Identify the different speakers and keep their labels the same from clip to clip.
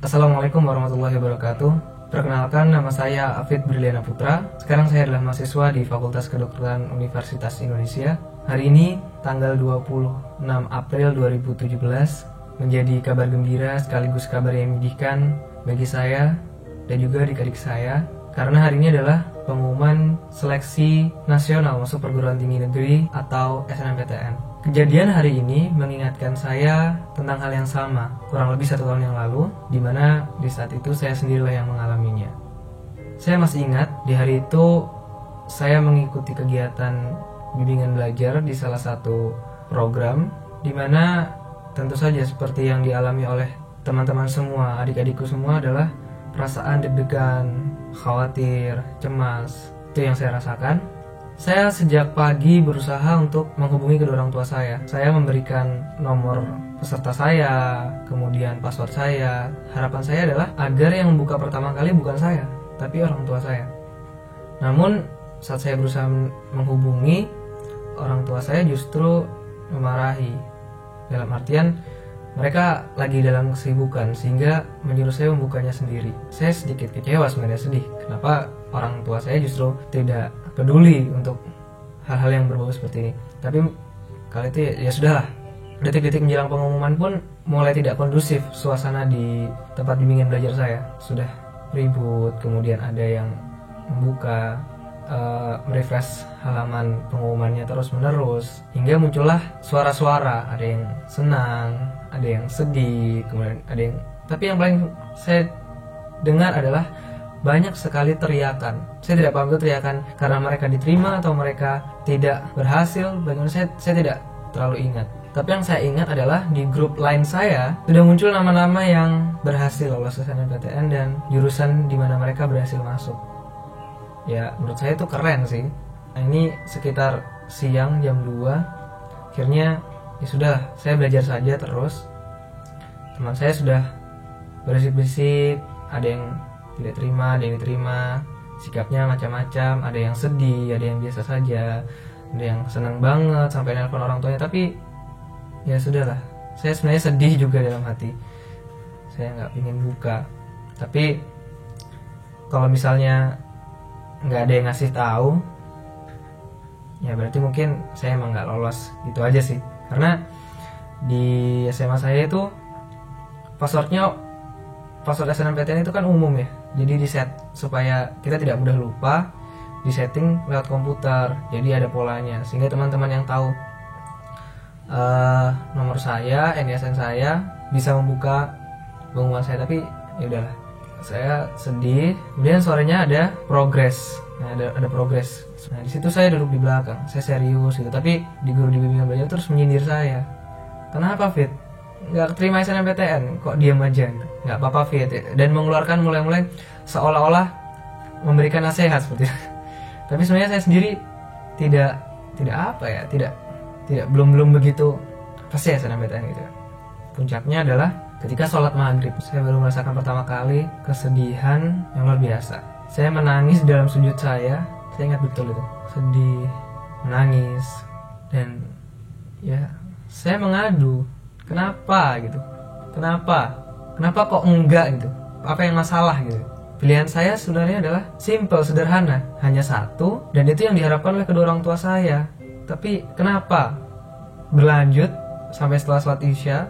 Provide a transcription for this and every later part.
Speaker 1: Assalamualaikum warahmatullahi wabarakatuh. Perkenalkan, nama saya Afid Briliana Putra. Sekarang saya adalah mahasiswa di Fakultas Kedokteran Universitas Indonesia. Hari ini, tanggal 26 April 2017, menjadi kabar gembira sekaligus kabar yang menyedihkan bagi saya dan juga adik-adik saya. Karena hari ini adalah pengumuman seleksi nasional masuk perguruan tinggi negeri atau SNMPTN. Kejadian hari ini mengingatkan saya tentang hal yang sama, kurang lebih 1 tahun yang lalu, di mana di saat itu saya sendirilah yang mengalaminya. Saya masih ingat, di hari itu saya mengikuti kegiatan bimbingan belajar di salah satu program, di mana tentu saja seperti yang dialami oleh teman-teman semua, adik-adikku semua adalah perasaan deg-degan, khawatir, cemas. Itu yang saya rasakan. Saya sejak pagi berusaha untuk menghubungi kedua orang tua saya. Saya memberikan nomor peserta saya, kemudian password saya. Harapan saya adalah agar yang membuka pertama kali bukan saya, tapi orang tua saya. Namun saat saya berusaha menghubungi, orang tua saya justru memarahi. Dalam artian mereka lagi dalam kesibukan sehingga menyuruh saya membukanya sendiri. Saya sedikit kecewa, sebenarnya sedih. Kenapa orang tua saya justru tidak peduli untuk hal-hal yang berbau seperti ini. Tapi kali itu ya sudahlah. Detik-detik menjelang pengumuman pun mulai tidak kondusif suasana di tempat bimbingan belajar saya. Sudah ribut, kemudian ada yang membuka, merefresh halaman pengumumannya terus-menerus, hingga muncullah suara-suara, ada yang senang, ada yang sedih, kemudian ada yang, tapi yang paling saya dengar adalah banyak sekali teriakan. Saya tidak paham itu teriakan karena mereka diterima atau mereka tidak berhasil. Bagaimana saya tidak terlalu ingat. Tapi yang saya ingat adalah di grup line saya sudah muncul nama-nama yang berhasil lolos SNMPTN dan jurusan di mana mereka berhasil masuk. Ya, menurut saya itu keren sih. Nah, ini sekitar siang jam 2. Akhirnya ya sudah, saya belajar saja terus. Teman saya sudah berisik-berisik, ada yang tidak terima, ada yang diterima, sikapnya macam-macam, ada yang sedih, ada yang biasa saja, ada yang senang banget sampai nelpon orang tuanya. Tapi ya sudahlah, saya sebenarnya sedih juga dalam hati, saya nggak ingin buka. Tapi kalau misalnya nggak ada yang ngasih tahu, ya berarti mungkin saya emang nggak lolos, gitu aja sih. Karena di SMA saya itu password SNMPTN itu kan umum ya, jadi di set supaya kita tidak mudah lupa, di setting lewat komputer, jadi ada polanya sehingga teman-teman yang tahu nomor saya, NISN saya bisa membuka pengumuman saya. Tapi ya udahlah, saya sedih. Kemudian sorenya ada progres. Nah, ada progres. Nah, di situ saya duduk di belakang, saya serius gitu. Tapi di guru di bimbingan belajar terus menyindir saya. Kenapa, Fit? Nggak terima SNMPTN, kok diam aja? Nggak apa-apa, Fit. Dan mengeluarkan mulai seolah-olah memberikan nasihat seperti itu. Tapi sebenarnya saya sendiri tidak belum begitu pasti SNMPTN gitu. Puncaknya adalah ketika sholat maghrib, saya baru merasakan pertama kali kesedihan yang luar biasa. Saya menangis dalam sujud saya ingat betul itu, sedih, menangis, dan ya saya mengadu, kenapa gitu, kenapa kok enggak gitu, apa yang masalah gitu. Pilihan saya sebenarnya adalah simple, sederhana, hanya satu, dan itu yang diharapkan oleh kedua orang tua saya. Tapi kenapa berlanjut sampai setelah sholat isya,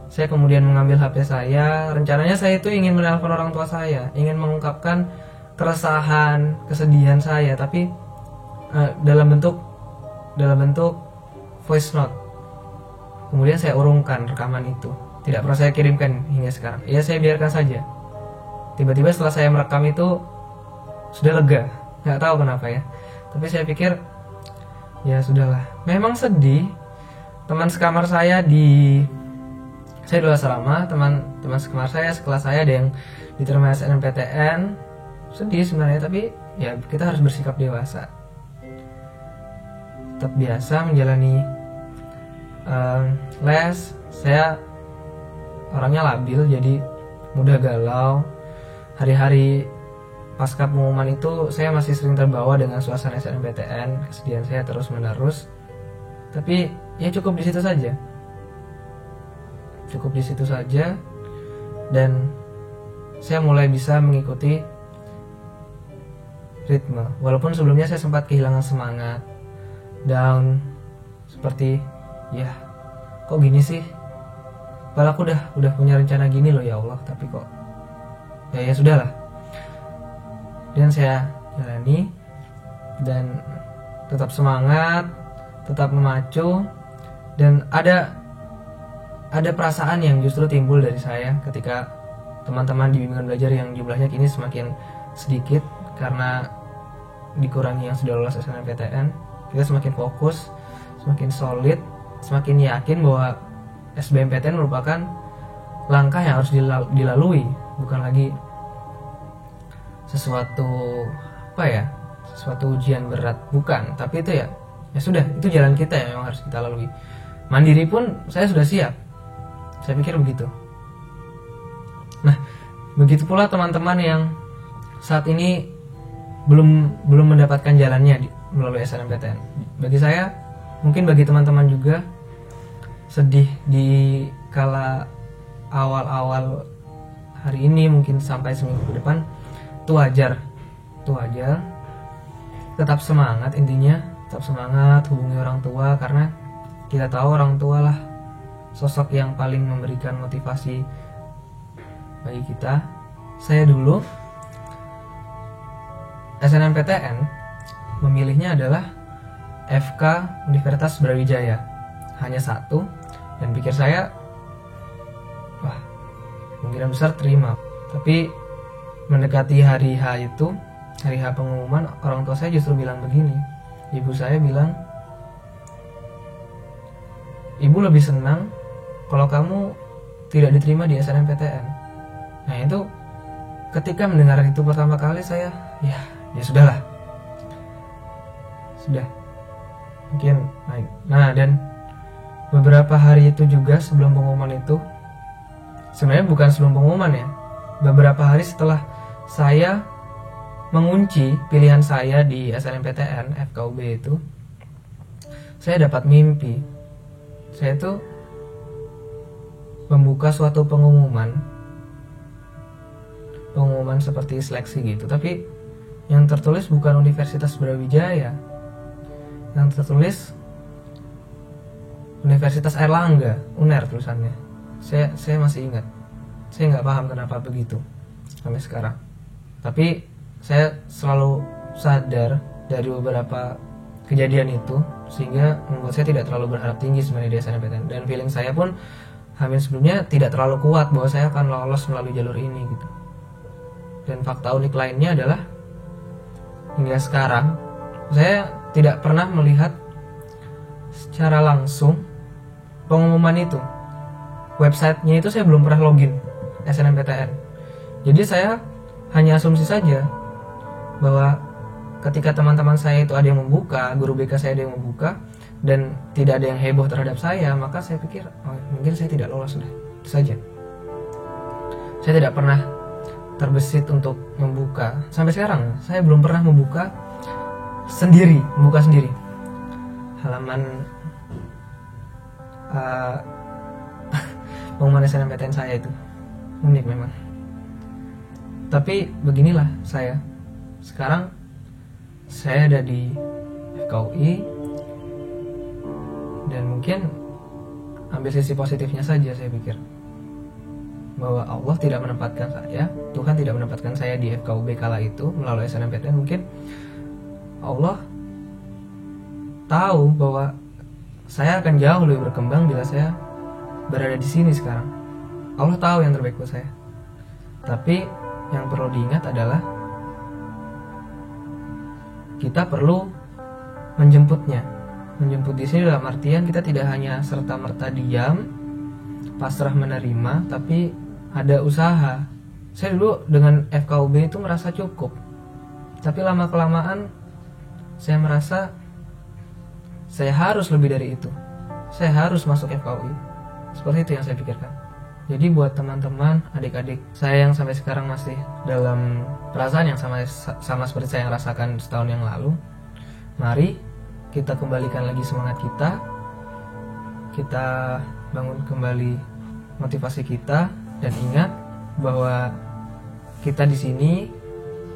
Speaker 1: saya kemudian mengambil HP saya. Rencananya saya itu ingin menelpon orang tua saya, ingin mengungkapkan keresahan, kesedihan saya, tapi dalam bentuk voice note. Kemudian saya urungkan rekaman itu, tidak pernah saya kirimkan hingga sekarang. Ya, saya biarkan saja. Tiba-tiba setelah saya merekam itu sudah lega, nggak tahu kenapa ya. Tapi saya pikir ya sudahlah, memang sedih. Teman sekamar saya saya dulu asrama, teman sekamar saya sekelas saya ada yang diterima SNMPTN, sedih sebenarnya. Tapi ya kita harus bersikap dewasa, tetap biasa menjalani les. Saya orangnya labil, jadi mudah galau. Hari-hari pasca pengumuman itu saya masih sering terbawa dengan suasana SNMPTN, kesedihan saya terus menerus. Tapi ya cukup di situ saja. Dan saya mulai bisa mengikuti ritme. Walaupun sebelumnya saya sempat kehilangan semangat, down, seperti ya kok gini sih, padahal aku udah punya rencana gini loh ya Allah, tapi kok ya sudahlah. Dan saya jalani dan tetap semangat, tetap memacu, dan ada perasaan yang justru timbul dari saya ketika teman-teman di bimbingan belajar yang jumlahnya kini semakin sedikit karena dikurangi yang sudah lolos SNMPTN. Kita semakin fokus, semakin solid, semakin yakin bahwa SBMPTN merupakan langkah yang harus dilalui, bukan lagi sesuatu sesuatu ujian berat, bukan, tapi itu ya sudah, itu jalan kita yang memang harus kita lalui. Mandiri pun saya sudah siap, saya pikir begitu. Nah, begitu pula teman-teman yang saat ini belum mendapatkan jalannya melalui SNMPTN. Bagi saya, mungkin bagi teman-teman juga, sedih di kala awal-awal hari ini, mungkin sampai seminggu ke depan, itu wajar. Tetap semangat, intinya tetap semangat, hubungi orang tua, karena kita tahu orang tua lah sosok yang paling memberikan motivasi bagi kita. Saya dulu SNMPTN memilihnya adalah FK Universitas Brawijaya, hanya satu, dan pikir saya wah kemungkinan besar terima. Tapi mendekati hari H itu, hari H pengumuman, orang tua saya justru bilang begini. Ibu saya bilang, ibu lebih senang kalau kamu tidak diterima di SNMPTN. Nah itu, ketika mendengar itu pertama kali, saya ya sudahlah, sudah mungkin naik. Nah, dan beberapa hari itu juga sebelum pengumuman itu, sebenarnya bukan sebelum pengumuman ya, beberapa hari setelah saya mengunci pilihan saya di SNMPTN FKUB itu, saya dapat mimpi. Saya tuh membuka suatu pengumuman seperti seleksi gitu, tapi yang tertulis bukan Universitas Brawijaya, yang tertulis Universitas Airlangga, UNER tulisannya. Saya masih ingat. Saya nggak paham kenapa begitu sampai sekarang. Tapi saya selalu sadar dari beberapa kejadian itu, sehingga membuat saya tidak terlalu berharap tinggi sebenarnya di SNMPTN. Dan feeling saya pun hamil sebelumnya tidak terlalu kuat bahwa saya akan lolos melalui jalur ini gitu. Dan fakta unik lainnya adalah hingga sekarang saya tidak pernah melihat secara langsung pengumuman itu. Websitenya itu saya belum pernah login SNMPTN. Jadi saya hanya asumsi saja bahwa ketika teman-teman saya itu ada yang membuka, guru BK saya ada yang membuka, dan tidak ada yang heboh terhadap saya, maka saya pikir mungkin saya tidak lolos, sudah itu saja. Saya tidak pernah terbesit untuk membuka. Sampai sekarang saya belum pernah membuka sendiri halaman pengumuman SNMPTN saya itu. Unik memang. Tapi beginilah saya. Sekarang saya ada di FKUI, dan mungkin ambil sisi positifnya saja, saya pikir bahwa Allah tidak menempatkan saya, Tuhan tidak menempatkan saya di FKUB kala itu melalui SNMPTN. Mungkin Allah tahu bahwa saya akan jauh lebih berkembang bila saya berada di sini sekarang. Allah tahu yang terbaik buat saya. Tapi yang perlu diingat adalah kita perlu menjemputnya. Menjemput di sini dalam artian kita tidak hanya serta-merta diam, pasrah menerima, tapi ada usaha. Saya dulu dengan FKUB itu merasa cukup, tapi lama-kelamaan saya merasa saya harus lebih dari itu. Saya harus masuk FKUI. Seperti itu yang saya pikirkan. Jadi buat teman-teman, adik-adik saya yang sampai sekarang masih dalam perasaan yang sama seperti saya yang rasakan setahun yang lalu, mari kita kembalikan lagi semangat kita. Kita bangun kembali motivasi kita, dan ingat bahwa kita di sini,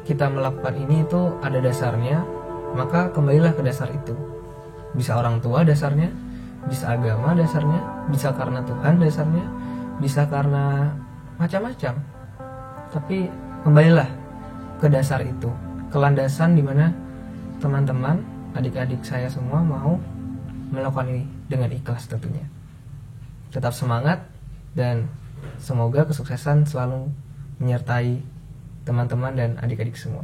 Speaker 1: kita melakukan ini itu ada dasarnya, maka kembalilah ke dasar itu. Bisa orang tua dasarnya, bisa agama dasarnya, bisa karena Tuhan dasarnya, bisa karena macam-macam. Tapi kembalilah ke dasar itu, ke landasan dimana teman-teman, adik-adik saya semua mau melakukan ini dengan ikhlas tentunya. Tetap semangat dan semoga kesuksesan selalu menyertai teman-teman dan adik-adik semua.